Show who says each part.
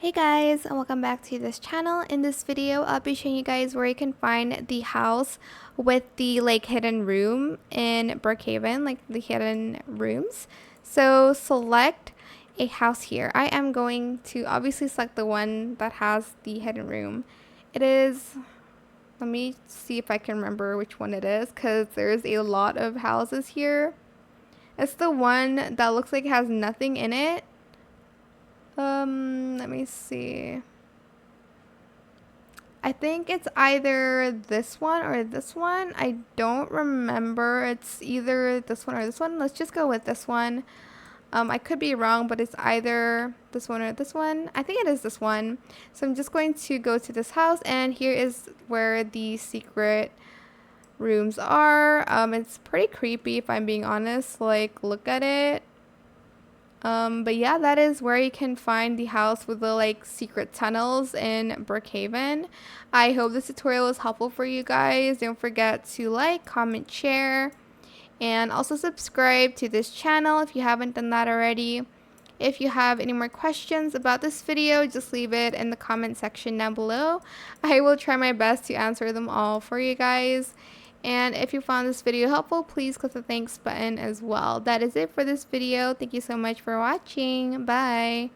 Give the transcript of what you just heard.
Speaker 1: Hey guys, and welcome back to this channel. In this video, I'll be showing you guys where you can find the house with the hidden room in Brookhaven, like the hidden rooms. So select a house here. I am going to obviously select the one that has the hidden room. It is, let me see if I can remember which one it is because there's a lot of houses here. It's the one that looks like it has nothing in it. Let me see. I think it's either this one or this one. I don't remember. It's either this one or this one. Let's just go with this one. I could be wrong, but it's either this one or this one. I think it is this one. So I'm just going to go to this house, and here is where the secret rooms are. It's pretty creepy if I'm being honest. Like, look at it. But yeah, that is where you can find the house with the secret tunnels in Brookhaven. I hope this tutorial was helpful for you guys. Don't forget to like, comment, share, and also subscribe to this channel if you haven't done that already. If you have any more questions about this video, just leave it in the comment section down below. I will try my best to answer them all for you guys. And if you found this video helpful, please click the thanks button as well. That is it for this video. Thank you so much for watching. Bye.